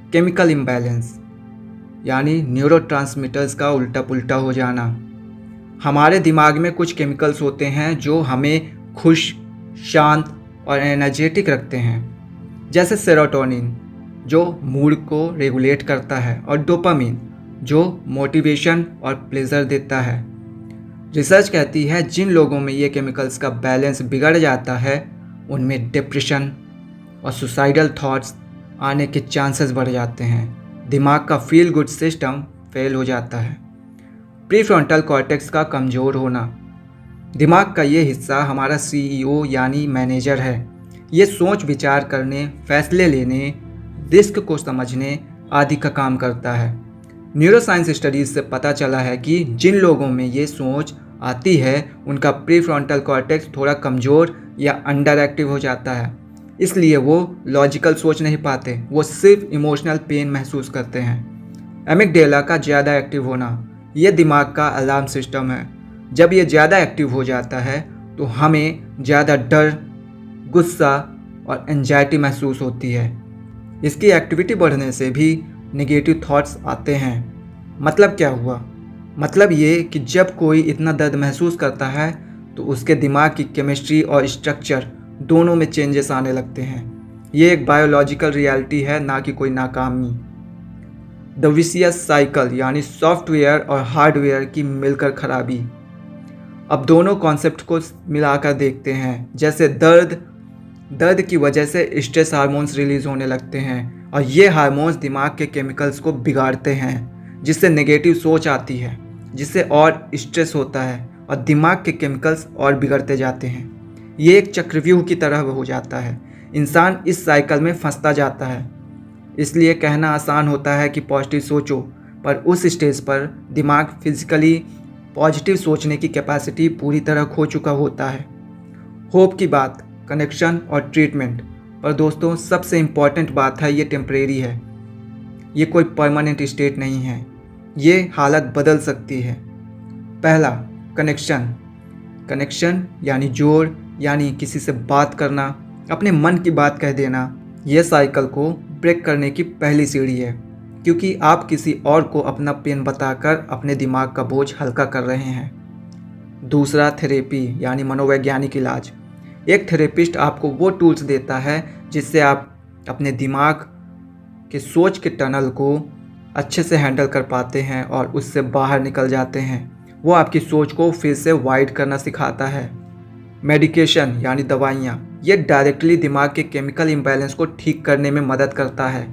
Chemical imbalance यानी neurotransmitters का उल्टा पुल्टा हो जाना। हमारे दिमाग में कुछ केमिकल्स होते हैं जो हमें खुश, शांत और एनर्जेटिक रखते हैं, जैसे सेरोटोनिन जो मूड को रेगुलेट करता है और डोपामिन जो मोटिवेशन और प्लेजर देता है। रिसर्च कहती है जिन लोगों में ये केमिकल्स का बैलेंस बिगड़ जाता है उनमें डिप्रेशन और सुसाइडल थॉट्स आने के चांसेस बढ़ जाते हैं। दिमाग का फील गुड सिस्टम फेल हो जाता है। प्रीफ्रंटल कॉर्टेक्स का कमज़ोर होना। दिमाग का ये हिस्सा हमारा सीईओ यानी मैनेजर है। ये सोच विचार करने, फैसले लेने, रिस्क को समझने आदि का काम करता है। न्यूरोसाइंस स्टडीज़ से पता चला है कि जिन लोगों में ये सोच आती है उनका प्रीफ्रंटल कॉर्टेक्स थोड़ा कमज़ोर या अंडर एक्टिव हो जाता है, इसलिए वो लॉजिकल सोच नहीं पाते, वो सिर्फ इमोशनल पेन महसूस करते हैं। एमिगडेला का ज़्यादा एक्टिव होना, ये दिमाग का अलार्म सिस्टम है। जब ये ज़्यादा एक्टिव हो जाता है तो हमें ज़्यादा डर, गुस्सा और एंजाइटी महसूस होती है। इसकी एक्टिविटी बढ़ने से भी नेगेटिव थॉट्स आते हैं। मतलब क्या हुआ? मतलब ये कि जब कोई इतना दर्द महसूस करता है तो उसके दिमाग की केमिस्ट्री और स्ट्रक्चर दोनों में चेंजेस आने लगते हैं। ये एक बायोलॉजिकल रियलिटी है, ना कि कोई नाकामी। द विशियस साइकिल यानी सॉफ्टवेयर और हार्डवेयर की मिलकर खराबी। अब दोनों कॉन्सेप्ट को मिलाकर देखते हैं। जैसे दर्द की वजह से स्ट्रेस हार्मोन्स रिलीज होने लगते हैं और ये हार्मोन्स दिमाग के केमिकल्स को बिगाड़ते हैं, जिससे नेगेटिव सोच आती है, जिससे और स्ट्रेस होता है और दिमाग के केमिकल्स और बिगड़ते जाते हैं। ये एक चक्रव्यूह की तरह हो जाता है। इंसान इस साइकिल में फंसता जाता है। इसलिए कहना आसान होता है कि पॉजिटिव सोचो, पर उस स्टेज पर दिमाग फिजिकली पॉजिटिव सोचने की कैपेसिटी पूरी तरह खो चुका होता है। होप की बात, कनेक्शन और ट्रीटमेंट पर दोस्तों सबसे इम्पॉर्टेंट बात है, ये टेम्परेरी है। ये कोई परमानेंट स्टेट नहीं है। ये हालत बदल सकती है। पहला, कनेक्शन यानी जोड़, यानी किसी से बात करना, अपने मन की बात कह देना। यह साइकिल को ब्रेक करने की पहली सीढ़ी है, क्योंकि आप किसी और को अपना पेन बताकर अपने दिमाग का बोझ हल्का कर रहे हैं। दूसरा, थेरेपी यानी मनोवैज्ञानिक इलाज। एक थेरेपिस्ट आपको वो टूल्स देता है जिससे आप अपने दिमाग के सोच के टनल को अच्छे से हैंडल कर पाते हैं और उससे बाहर निकल जाते हैं। वो आपकी सोच को फिर से वाइड करना सिखाता है। मेडिकेशन यानी दवाइयाँ, ये डायरेक्टली दिमाग के केमिकल इम्बैलेंस को ठीक करने में मदद करता है।